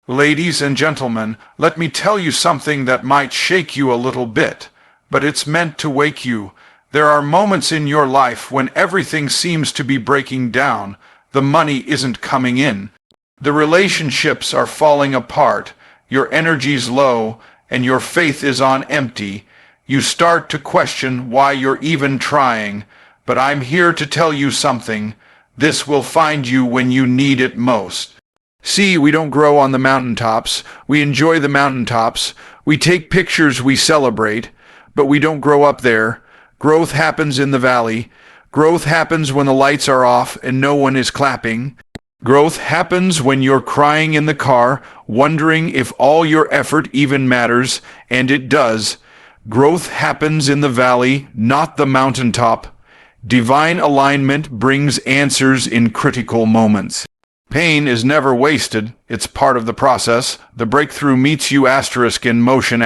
Ladies and gentlemen, let me tell you something that might shake you a little bit, but it's meant to wake you. There are moments in your life when everything seems to be breaking down. The money isn't coming in. The relationships are falling apart. Your energy's low, and your faith is on empty. You start to question why you're even trying. But I'm here to tell you something. This will find you when you need it most. See, we don't grow on the mountaintops. We enjoy the mountaintops. We take pictures, we celebrate, but we don't grow up there. Growth happens in the valley. Growth happens when the lights are off and no one is clapping. Growth happens when you're crying in the car, wondering if all your effort even matters, and it does. Growth happens in the valley, not the mountaintop. Divine alignment brings answers in critical moments. Pain is never wasted. It's part of the process. The breakthrough meets you in motion.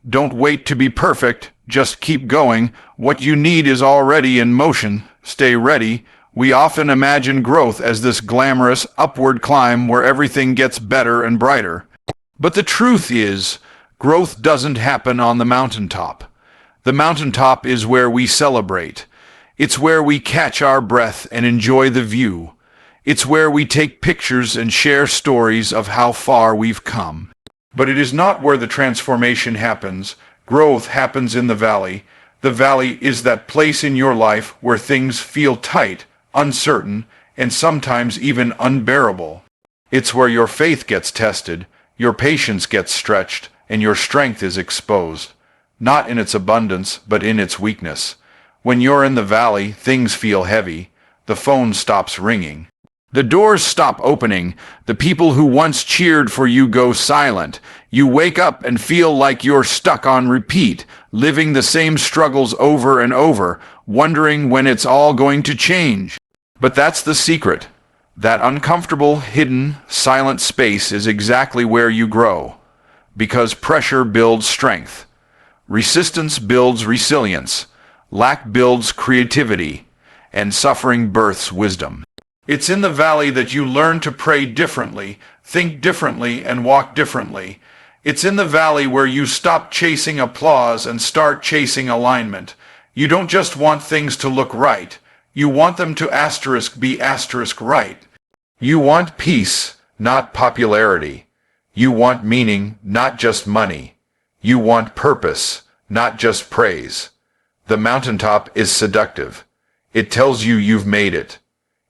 Don't wait to be perfect. Just keep going. What you need is already in motion. Stay ready. We often imagine growth as this glamorous upward climb where everything gets better and brighter. But the truth is, growth doesn't happen on the mountaintop. The mountaintop is where we celebrate. It's where we catch our breath and enjoy the view. It's where we take pictures and share stories of how far we've come. But it is not where the transformation happens. Growth happens in the valley. The valley is that place in your life where things feel tight, uncertain, and sometimes even unbearable. It's where your faith gets tested, your patience gets stretched, and your strength is exposed. Not in its abundance, but in its weakness. When you're in the valley, things feel heavy. The phone stops ringing. The doors stop opening. The people who once cheered for you go silent. You wake up and feel like you're stuck on repeat, living the same struggles over and over, wondering when it's all going to change. But that's the secret. That uncomfortable, hidden, silent space is exactly where you grow. Because pressure builds strength. Resistance builds resilience. Lack builds creativity. And suffering births wisdom. It's in the valley that you learn to pray differently, think differently, and walk differently. It's in the valley where you stop chasing applause and start chasing alignment. You don't just want things to look right. You want them to be right. You want peace, not popularity. You want meaning, not just money. You want purpose, not just praise. The mountaintop is seductive. It tells you you've made it.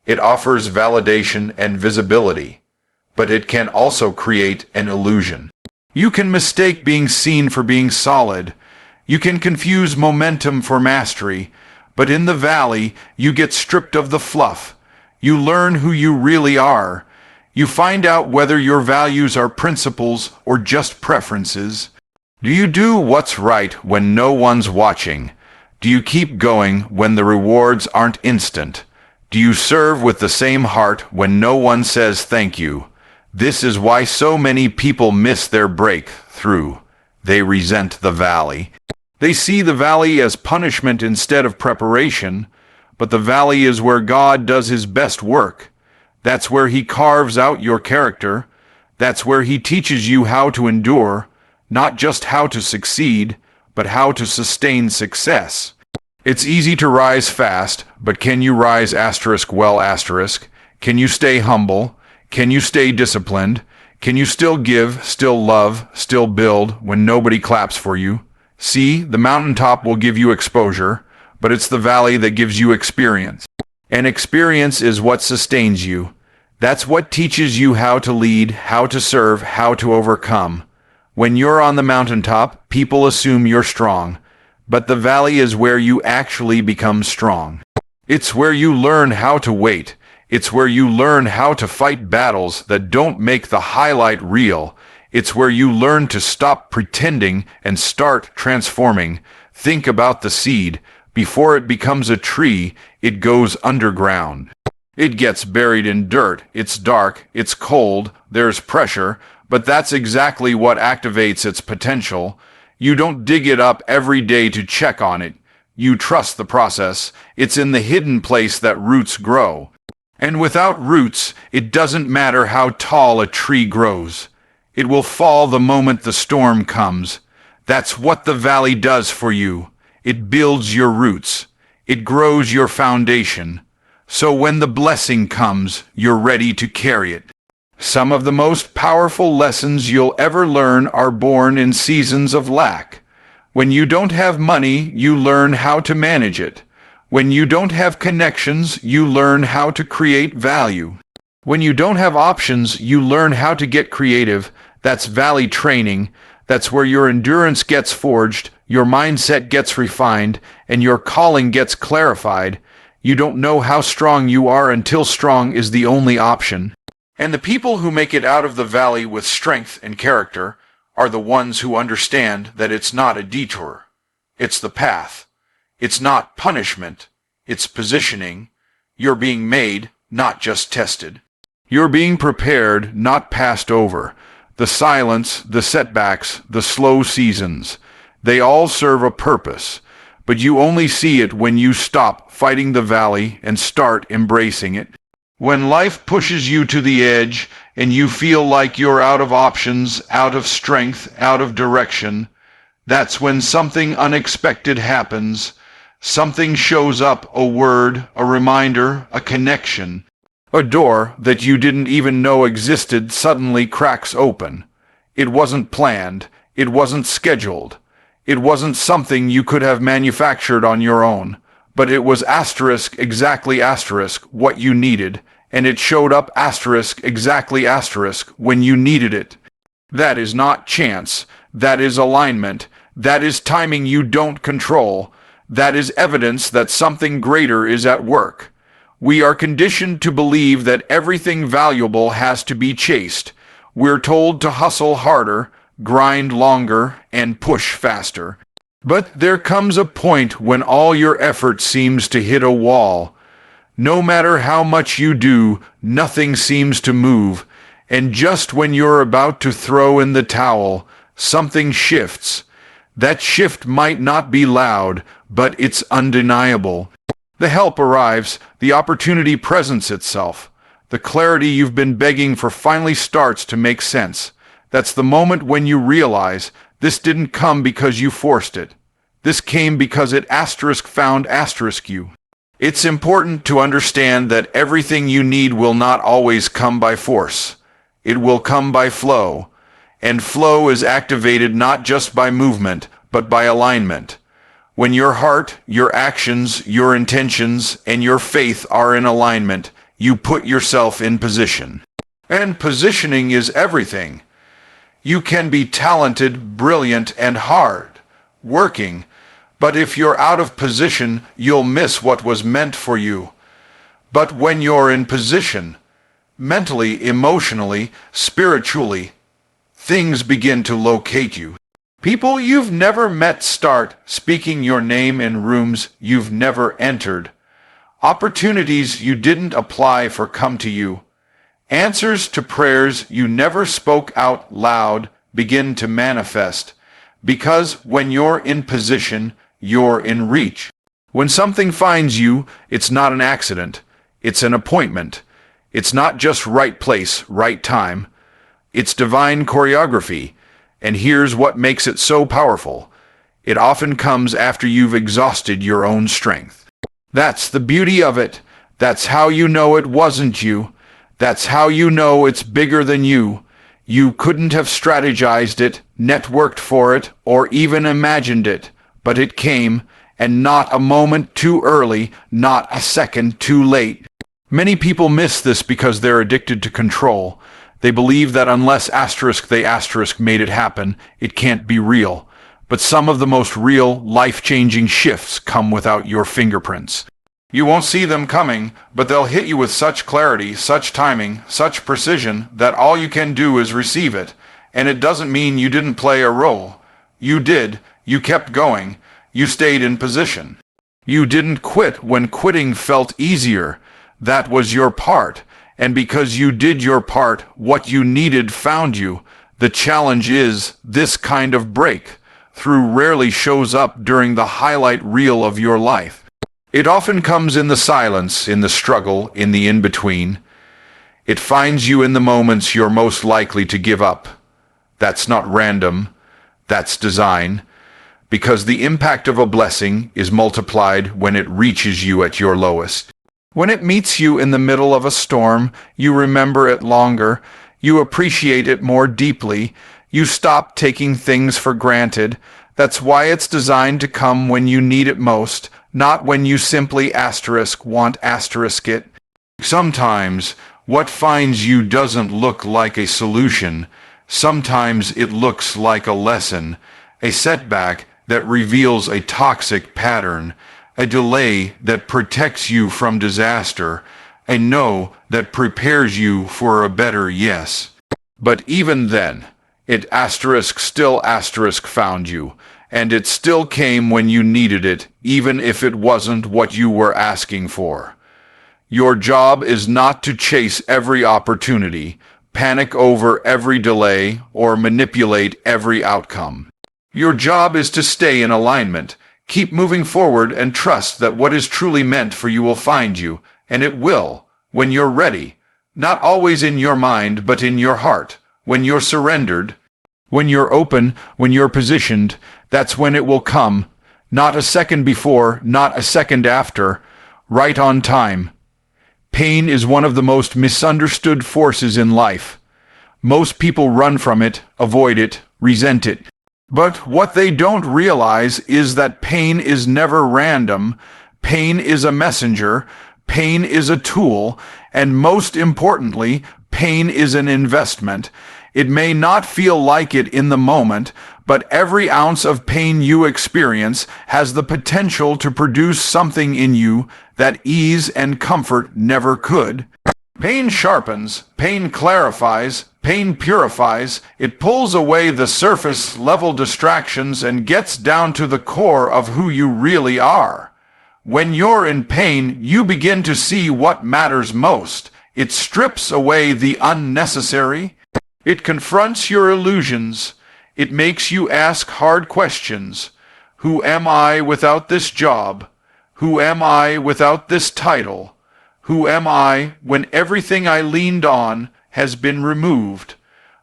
It offers validation and visibility, but it can also create an illusion. You can mistake being seen for being solid. You can confuse momentum for mastery, but in the valley, you get stripped of the fluff. You learn who you really are. You find out whether your values are principles or just preferences. Do you do what's right when no one's watching? Do you keep going when the rewards aren't instant? Do you serve with the same heart when no one says thank you? This is why so many people miss their breakthrough. They resent the valley. They see the valley as punishment instead of preparation, but the valley is where God does his best work. That's where he carves out your character. That's where he teaches you how to endure, not just how to succeed, but how to sustain success. It's easy to rise fast, but can you rise well? Can you stay humble? Can you stay disciplined? Can you still give, still love, still build when nobody claps for you? See, the mountaintop will give you exposure, but it's the valley that gives you experience. And experience is what sustains you. That's what teaches you how to lead, how to serve, how to overcome. When you're on the mountaintop, people assume you're strong. But the valley is where you actually become strong. It's where you learn how to wait. It's where you learn how to fight battles that don't make the highlight reel. It's where you learn to stop pretending and start transforming. Think about the seed. Before it becomes a tree, it goes underground. It gets buried in dirt. It's dark. It's cold. There's pressure. But that's exactly what activates its potential. You don't dig it up every day to check on it. You trust the process. It's in the hidden place that roots grow. And without roots, it doesn't matter how tall a tree grows. It will fall the moment the storm comes. That's what the valley does for you. It builds your roots. It grows your foundation. So when the blessing comes, you're ready to carry it. Some of the most powerful lessons you'll ever learn are born in seasons of lack. When you don't have money, you learn how to manage it. When you don't have connections, you learn how to create value. When you don't have options, you learn how to get creative. That's valley training. That's where your endurance gets forged, your mindset gets refined, and your calling gets clarified. You don't know how strong you are until strong is the only option. And the people who make it out of the valley with strength and character are the ones who understand that it's not a detour. It's the path. It's not punishment. It's positioning. You're being made, not just tested. You're being prepared, not passed over. The silence, the setbacks, the slow seasons, they all serve a purpose. But you only see it when you stop fighting the valley and start embracing it. When life pushes you to the edge and you feel like you're out of options, out of strength, out of direction, that's when something unexpected happens. Something shows up, a word, a reminder, a connection. A door that you didn't even know existed suddenly cracks open. It wasn't planned. It wasn't scheduled. It wasn't something you could have manufactured on your own. But it was exactly what you needed, and it showed up exactly when you needed it. That is not chance. That is alignment. That is timing you don't control. That is evidence that something greater is at work. We are conditioned to believe that everything valuable has to be chased. We're told to hustle harder, grind longer, and push faster. But there comes a point when all your effort seems to hit a wall. No matter how much you do, nothing seems to move. And just when you're about to throw in the towel, something shifts. That shift might not be loud, but it's undeniable. The help arrives, the opportunity presents itself. The clarity you've been begging for finally starts to make sense. That's the moment when you realize this didn't come because you forced it. This came because it found you. It's important to understand that everything you need will not always come by force. It will come by flow. And flow is activated not just by movement, but by alignment. When your heart, your actions, your intentions, and your faith are in alignment, you put yourself in position. And positioning is everything. You can be talented, brilliant, and hard working, but if you're out of position, you'll miss what was meant for you. But when you're in position, mentally, emotionally, spiritually, things begin to locate you. People you've never met start speaking your name in rooms you've never entered. Opportunities you didn't apply for come to you. Answers to prayers you never spoke out loud begin to manifest. Because when you're in position, you're in reach. When something finds you, it's not an accident. It's an appointment. It's not just right place, right time. It's divine choreography. And here's what makes it so powerful. It often comes after you've exhausted your own strength. That's the beauty of it. That's how you know it wasn't you. That's how you know it's bigger than you. You couldn't have strategized it, networked for it, or even imagined it. But it came, and not a moment too early, not a second too late. Many people miss this because they're addicted to control. They believe that unless they made it happen, it can't be real. But some of the most real, life-changing shifts come without your fingerprints. You won't see them coming, but they'll hit you with such clarity, such timing, such precision, that all you can do is receive it. And it doesn't mean you didn't play a role. You did. You kept going. You stayed in position. You didn't quit when quitting felt easier. That was your part. And because you did your part, what you needed found you. The challenge is this kind of breakthrough rarely shows up during the highlight reel of your life. It often comes in the silence, in the struggle, in the in-between. It finds you in the moments you're most likely to give up. That's not random. That's design. Because the impact of a blessing is multiplied when it reaches you at your lowest. When it meets you in the middle of a storm, you remember it longer, you appreciate it more deeply, you stop taking things for granted. That's why it's designed to come when you need it most, not when you simply want it. Sometimes, what finds you doesn't look like a solution. Sometimes it looks like a lesson, a setback that reveals a toxic pattern, a delay that protects you from disaster, a no that prepares you for a better yes. But even then, it still found you, and it still came when you needed it, even if it wasn't what you were asking for. Your job is not to chase every opportunity, panic over every delay, or manipulate every outcome. Your job is to stay in alignment, keep moving forward, and trust that what is truly meant for you will find you, and it will, when you're ready. Not always in your mind, but in your heart. When you're surrendered, when you're open, when you're positioned, that's when it will come. Not a second before, not a second after, right on time. Pain is one of the most misunderstood forces in life. Most people run from it, avoid it, resent it. But what they don't realize is that pain is never random. Pain is a messenger. Pain is a tool. And most importantly, pain is an investment. It may not feel like it in the moment, but every ounce of pain you experience has the potential to produce something in you that ease and comfort never could. Pain sharpens, pain clarifies, pain purifies. It pulls away the surface-level distractions and gets down to the core of who you really are. When you're in pain, you begin to see what matters most. It strips away the unnecessary. It confronts your illusions. It makes you ask hard questions. Who am I without this job? Who am I without this title? Who am I when everything I leaned on has been removed?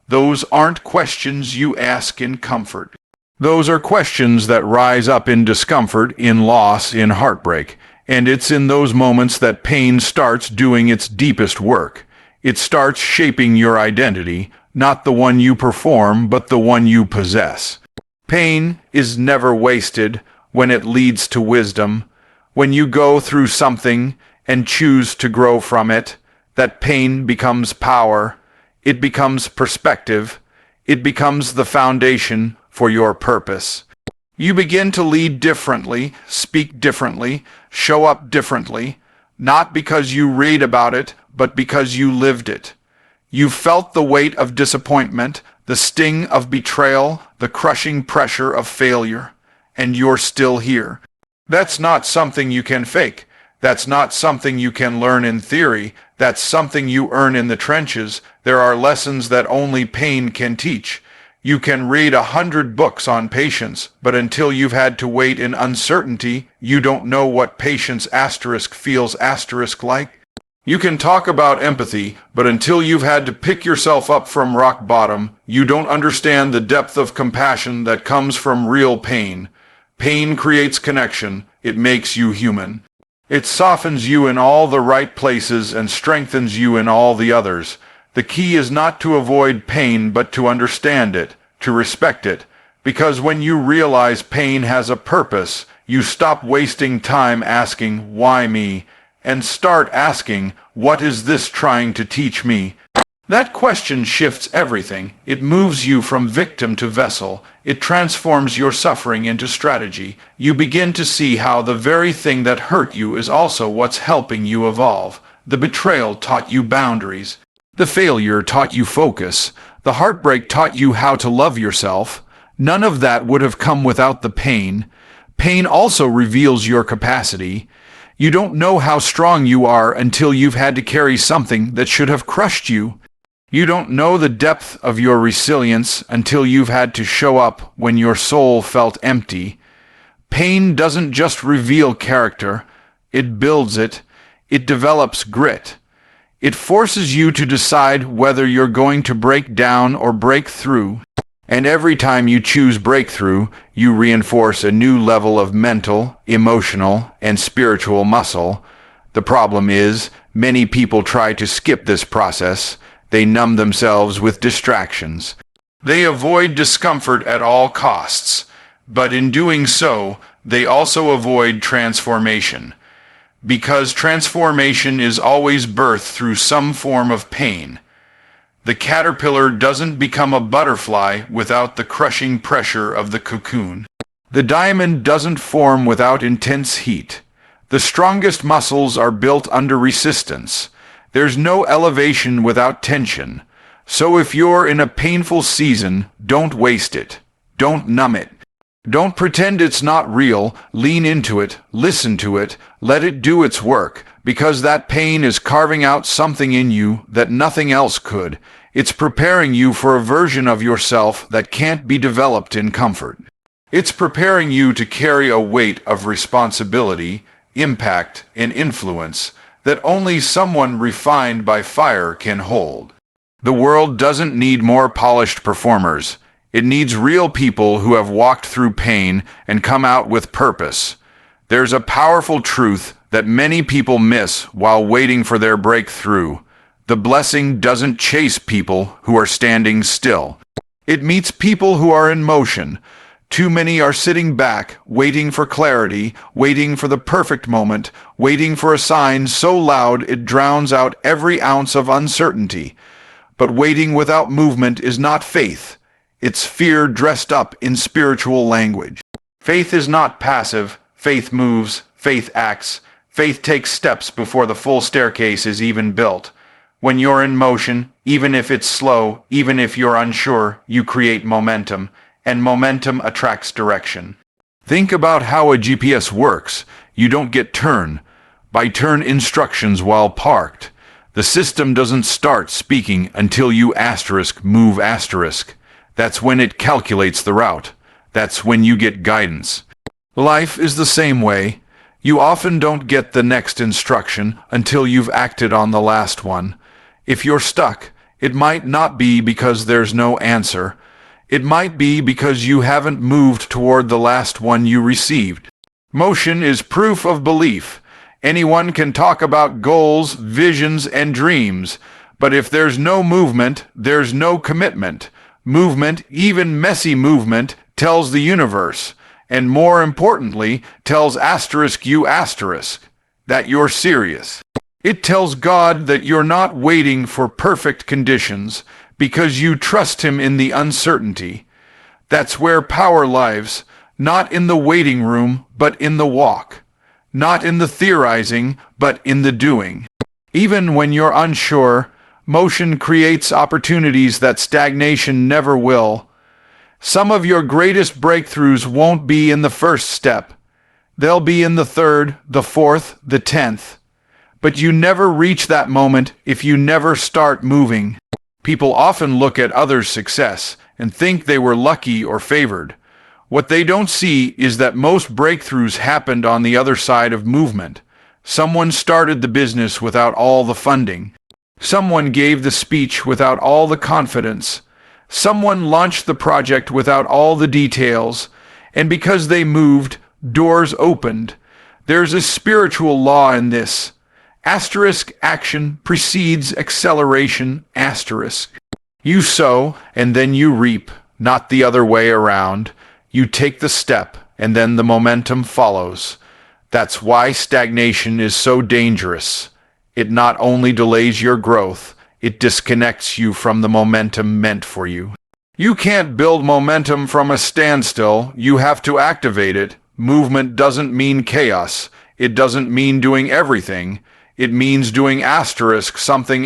Those aren't questions you ask in comfort. Those are questions that rise up in discomfort, in loss, in heartbreak. And it's in those moments that pain starts doing its deepest work. It starts shaping your identity, not the one you perform, but the one you possess. Pain is never wasted when it leads to wisdom. When you go through something and choose to grow from it, that pain becomes power. It becomes perspective. It becomes the foundation for your purpose. You begin to lead differently, speak differently, show up differently, not because you read about it, but because you lived it. You felt the weight of disappointment, the sting of betrayal, the crushing pressure of failure, and you're still here. That's not something you can fake. That's not something you can learn in theory. That's something you earn in the trenches. There are lessons that only pain can teach. You can read 100 books on patience, but until you've had to wait in uncertainty, you don't know what patience feels like. You can talk about empathy, but until you've had to pick yourself up from rock bottom, you don't understand the depth of compassion that comes from real pain. Pain creates connection. It makes you human. It softens you in all the right places and strengthens you in all the others. The key is not to avoid pain, but to understand it, to respect it. Because when you realize pain has a purpose, you stop wasting time asking, "Why me?" and start asking, "What is this trying to teach me?" That question shifts everything. It moves you from victim to vessel. It transforms your suffering into strategy. You begin to see how the very thing that hurt you is also what's helping you evolve. The betrayal taught you boundaries. The failure taught you focus. The heartbreak taught you how to love yourself. None of that would have come without the pain. Pain also reveals your capacity. You don't know how strong you are until you've had to carry something that should have crushed you. You don't know the depth of your resilience until you've had to show up when your soul felt empty. Pain doesn't just reveal character, it builds it. It develops grit. It forces you to decide whether you're going to break down or break through. And every time you choose breakthrough, you reinforce a new level of mental, emotional, and spiritual muscle. The problem is, many people try to skip this process. They numb themselves with distractions. They avoid discomfort at all costs. But in doing so, they also avoid transformation. Because transformation is always birthed through some form of pain. The caterpillar doesn't become a butterfly without the crushing pressure of the cocoon. The diamond doesn't form without intense heat. The strongest muscles are built under resistance. There's no elevation without tension. So if you're in a painful season, don't waste it. Don't numb it. Don't pretend it's not real. Lean into it, listen to it, let it do its work, because that pain is carving out something in you that nothing else could. It's preparing you for a version of yourself that can't be developed in comfort. It's preparing you to carry a weight of responsibility, impact, and influence that only someone refined by fire can hold. The world doesn't need more polished performers. It needs real people who have walked through pain and come out with purpose. There's a powerful truth that many people miss while waiting for their breakthrough. The blessing doesn't chase people who are standing still. It meets people who are in motion. Too many are sitting back, waiting for clarity, waiting for the perfect moment, waiting for a sign so loud it drowns out every ounce of uncertainty. But waiting without movement is not faith. It's fear dressed up in spiritual language. Faith is not passive. Faith moves. Faith acts. Faith takes steps before the full staircase is even built. When you're in motion, even if it's slow, even if you're unsure, you create momentum, and momentum attracts direction. Think about how a GPS works. You don't get turn-by-turn instructions while parked. The system doesn't start speaking until you move *. That's when it calculates the route. That's when you get guidance. Life is the same way. You often don't get the next instruction until you've acted on the last one. If you're stuck, it might not be because there's no answer. It might be because you haven't moved toward the last one you received. Motion is proof of belief. Anyone can talk about goals, visions, and dreams, but if there's no movement, there's no commitment. Movement, even messy movement, tells the universe, and more importantly, tells you that you're serious. It tells God that you're not waiting for perfect conditions because you trust Him in the uncertainty. That's where power lies, not in the waiting room, but in the walk. Not in the theorizing, but in the doing. Even when you're unsure, motion creates opportunities that stagnation never will. Some of your greatest breakthroughs won't be in the first step. They'll be in the third, the fourth, the 10th. But you never reach that moment if you never start moving. People often look at others' success and think they were lucky or favored. What they don't see is that most breakthroughs happened on the other side of movement. Someone started the business without all the funding. Someone gave the speech without all the confidence. Someone launched the project without all the details. And because they moved, doors opened. There's a spiritual law in this. Action precedes acceleration. You sow, and then you reap, not the other way around. You take the step, and then the momentum follows. That's why stagnation is so dangerous. It not only delays your growth, it disconnects you from the momentum meant for you. You can't build momentum from a standstill. You have to activate it. Movement doesn't mean chaos. It doesn't mean doing everything. It means doing something.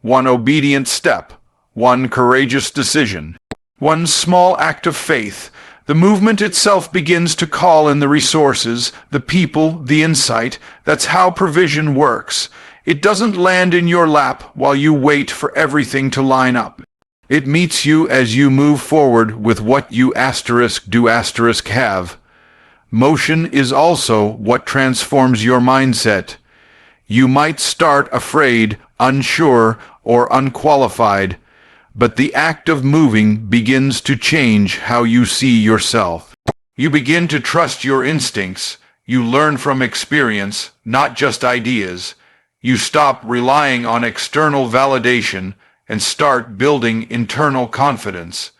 One obedient step. One courageous decision. One small act of faith. The movement itself begins to call in the resources, the people, the insight. That's how provision works. It doesn't land in your lap while you wait for everything to line up. It meets you as you move forward with what you have. Motion is also what transforms your mindset. You might start afraid, unsure, or unqualified, but the act of moving begins to change how you see yourself. You begin to trust your instincts. You learn from experience, not just ideas. You stop relying on external validation and start building internal confidence.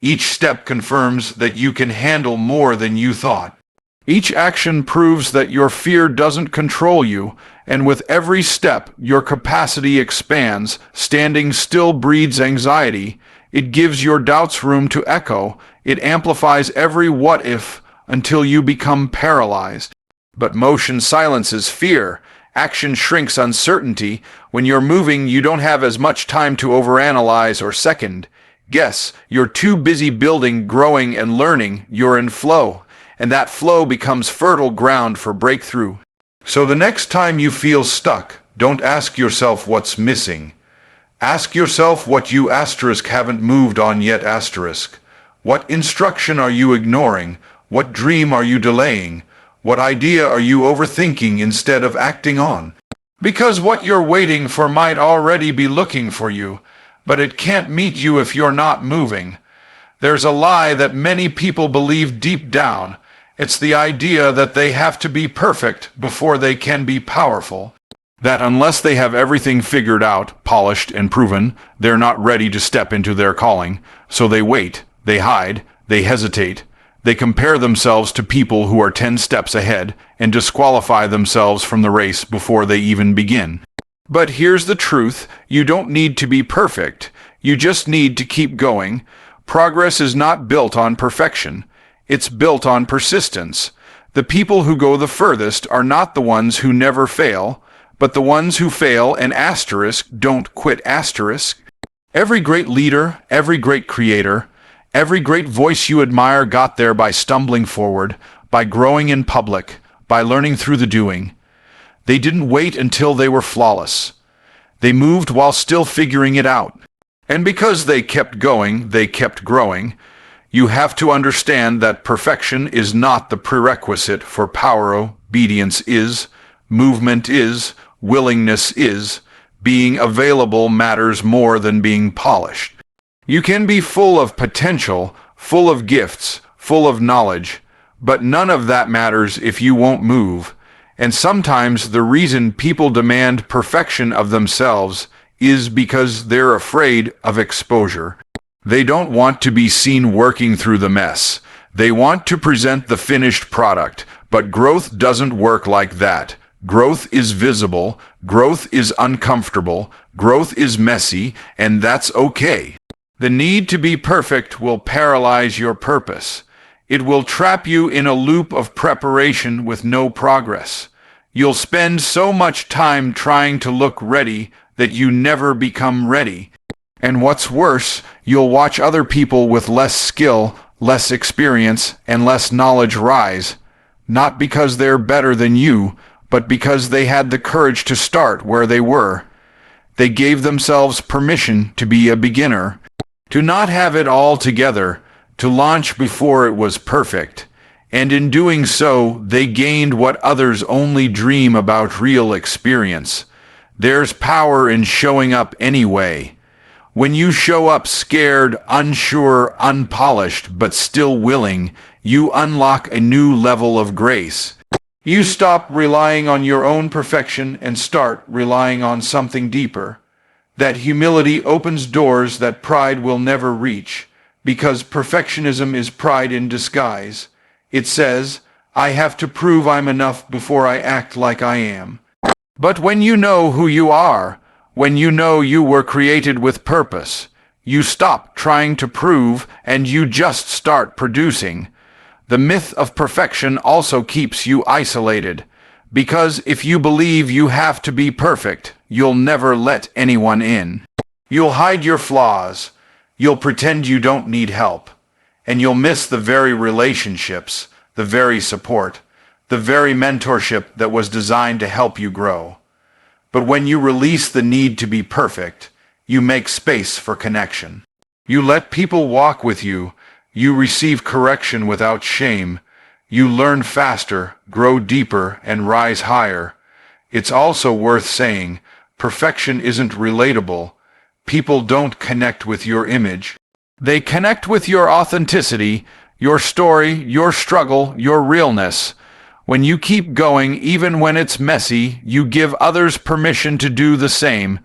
Each step confirms that you can handle more than you thought. Each action proves that your fear doesn't control you, and with every step, your capacity expands. Standing still breeds anxiety. It gives your doubts room to echo. It amplifies every what if until you become paralyzed. But motion silences fear. Action shrinks uncertainty. When you're moving, you don't have as much time to overanalyze or second guess. You're too busy building, growing, and learning. You're in flow, and that flow becomes fertile ground for breakthrough. So the next time you feel stuck, don't ask yourself what's missing. Ask yourself what you haven't moved on yet . What instruction are you ignoring? What dream are you delaying? What idea are you overthinking instead of acting on? Because what you're waiting for might already be looking for you, but it can't meet you if you're not moving. There's a lie that many people believe deep down. It's the idea that they have to be perfect before they can be powerful. That unless they have everything figured out, polished, and proven, they're not ready to step into their calling. So they wait, they hide, they hesitate. They compare themselves to people who are 10 steps ahead and disqualify themselves from the race before they even begin. But here's the truth. You don't need to be perfect. You just need to keep going. Progress is not built on perfection. It's built on persistence. The people who go the furthest are not the ones who never fail, but the ones who fail and don't quit . Every great leader, every great creator, every great voice you admire got there by stumbling forward, by growing in public, by learning through the doing. They didn't wait until they were flawless. They moved while still figuring it out. And because they kept going, they kept growing. You have to understand that perfection is not the prerequisite for power. Obedience is, movement is, willingness is. Being available matters more than being polished. You can be full of potential, full of gifts, full of knowledge, but none of that matters if you won't move. And sometimes the reason people demand perfection of themselves is because they're afraid of exposure. They don't want to be seen working through the mess. They want to present the finished product, but growth doesn't work like that. Growth is visible, growth is uncomfortable, growth is messy, and that's okay. The need to be perfect will paralyze your purpose. It will trap you in a loop of preparation with no progress. You'll spend so much time trying to look ready that you never become ready. And what's worse, you'll watch other people with less skill, less experience, and less knowledge rise, not because they're better than you, but because they had the courage to start where they were. They gave themselves permission to be a beginner, to not have it all together, to launch before it was perfect. And in doing so, they gained what others only dream about: real experience. There's power in showing up anyway. When you show up scared, unsure, unpolished, but still willing, you unlock a new level of grace. You stop relying on your own perfection and start relying on something deeper. That humility opens doors that pride will never reach, because perfectionism is pride in disguise. It says, I have to prove I'm enough before I act like I am. But when you know who you are, when you know you were created with purpose, you stop trying to prove and you just start producing. The myth of perfection also keeps you isolated, because if you believe you have to be perfect, you'll never let anyone in. You'll hide your flaws, you'll pretend you don't need help, and you'll miss the very relationships, the very support, the very mentorship that was designed to help you grow. But when you release the need to be perfect, you make space for connection. You let people walk with you. You receive correction without shame. You learn faster, grow deeper, and rise higher. It's also worth saying, perfection isn't relatable. People don't connect with your image. They connect with your authenticity, your story, your struggle, your realness. When you keep going, even when it's messy, you give others permission to do the same.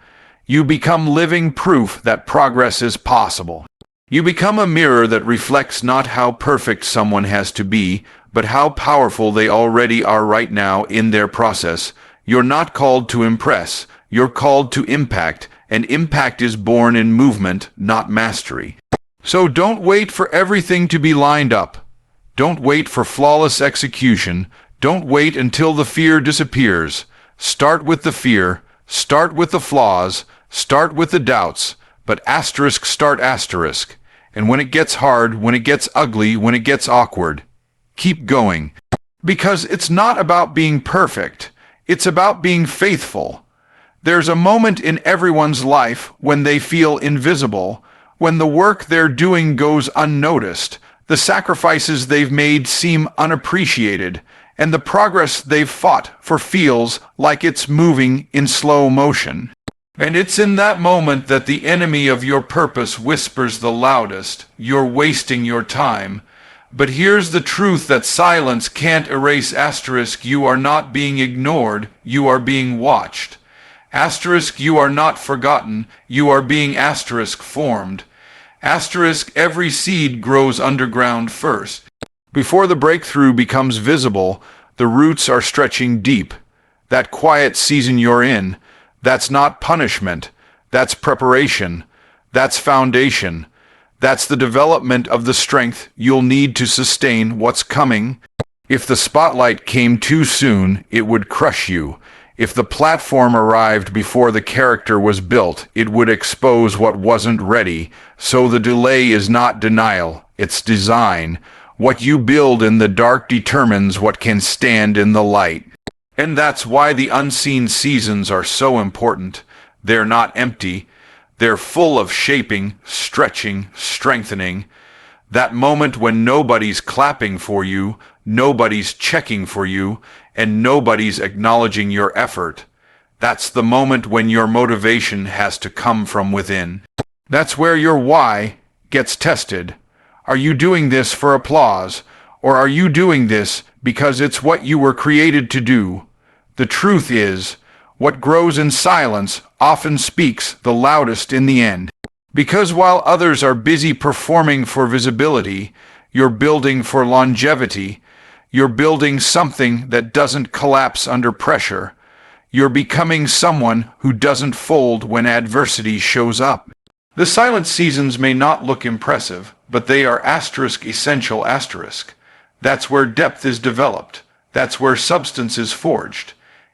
You become living proof that progress is possible. You become a mirror that reflects not how perfect someone has to be, but how powerful they already are right now in their process. You're not called to impress, you're called to impact, and impact is born in movement, not mastery. So don't wait for everything to be lined up. Don't wait for flawless execution. Don't wait until the fear disappears. Start with the fear, start with the flaws, start with the doubts, but start asterisk. And when it gets hard, when it gets ugly, when it gets awkward, keep going. Because it's not about being perfect. It's about being faithful. There's a moment in everyone's life when they feel invisible, when the work they're doing goes unnoticed, the sacrifices they've made seem unappreciated, and the progress they've fought for feels like it's moving in slow motion. And it's in that moment that the enemy of your purpose whispers the loudest, "You're wasting your time." But here's the truth that silence can't erase asterisk. You are not being ignored, you are being watched. Asterisk, you are not forgotten, you are being asterisk formed. Asterisk, every seed grows underground first. Before the breakthrough becomes visible, the roots are stretching deep. That quiet season you're in, that's not punishment, that's preparation, that's foundation, that's the development of the strength you'll need to sustain what's coming. If the spotlight came too soon, it would crush you. If the platform arrived before the character was built, it would expose what wasn't ready. So the delay is not denial, it's design. What you build in the dark determines what can stand in the light. And that's why the unseen seasons are so important. They're not empty. They're full of shaping, stretching, strengthening. That moment when nobody's clapping for you, nobody's checking for you, and nobody's acknowledging your effort. That's the moment when your motivation has to come from within. That's where your why gets tested. Are you doing this for applause, or are you doing this because it's what you were created to do? The truth is, what grows in silence often speaks the loudest in the end. Because while others are busy performing for visibility, you're building for longevity. You're building something that doesn't collapse under pressure. You're becoming someone who doesn't fold when adversity shows up. The silent seasons may not look impressive, but they are asterisk essential asterisk. That's where depth is developed. That's where substance is forged.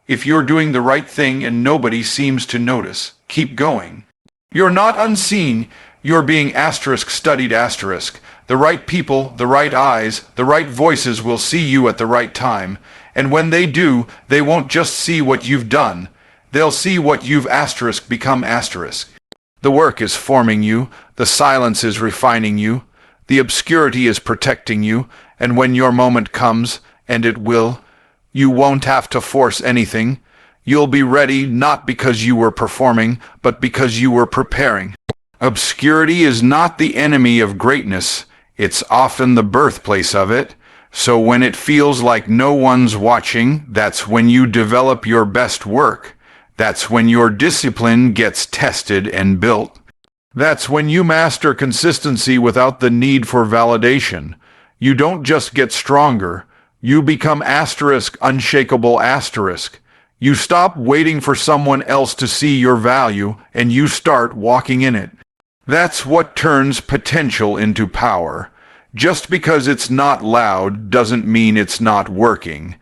If you're doing the right thing and nobody seems to notice, keep going. You're not unseen, you're being asterisk studied asterisk. The right people, the right eyes, the right voices will see you at the right time. And when they do, they won't just see what you've done. They'll see what you've asterisk become asterisk. The work is forming you, the silence is refining you, the obscurity is protecting you, and when your moment comes, and it will, you won't have to force anything. You'll be ready not because you were performing, but because you were preparing. Obscurity is not the enemy of greatness. It's often the birthplace of it. So when it feels like no one's watching, that's when you develop your best work. That's when your discipline gets tested and built. That's when you master consistency without the need for validation. You don't just get stronger. You become asterisk unshakable asterisk. You stop waiting for someone else to see your value, and you start walking in it. That's what turns potential into power. Just because it's not loud doesn't mean it's not working.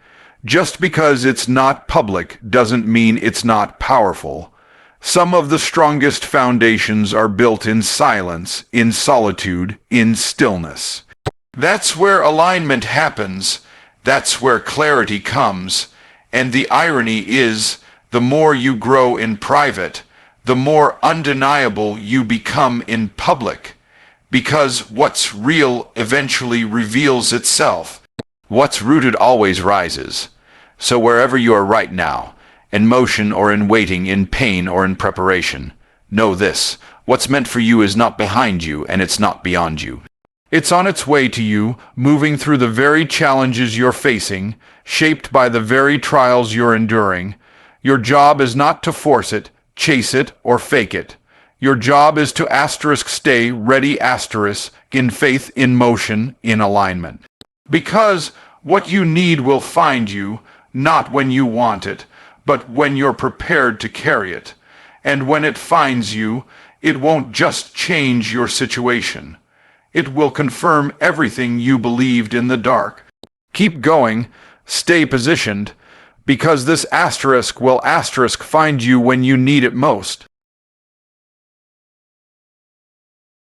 Just because it's not public doesn't mean it's not powerful. Some of the strongest foundations are built in silence, in solitude, in stillness. That's where alignment happens. That's where clarity comes. And the irony is, the more you grow in private, the more undeniable you become in public. Because what's real eventually reveals itself. What's rooted always rises. So wherever you are right now, in motion or in waiting, in pain or in preparation, know this: What's meant for you is not behind you, and it's not beyond you. It's on its way to you, moving through the very challenges you're facing, shaped by the very trials you're enduring. Your job is not to force it, chase it, or fake it. Your job is to stay ready in faith, in motion, in alignment. Because what you need will find you, not when you want it, but when you're prepared to carry it. And when it finds you, it won't just change your situation. It will confirm everything you believed in the dark. Keep going, stay positioned, because this asterisk will find you when you need it most.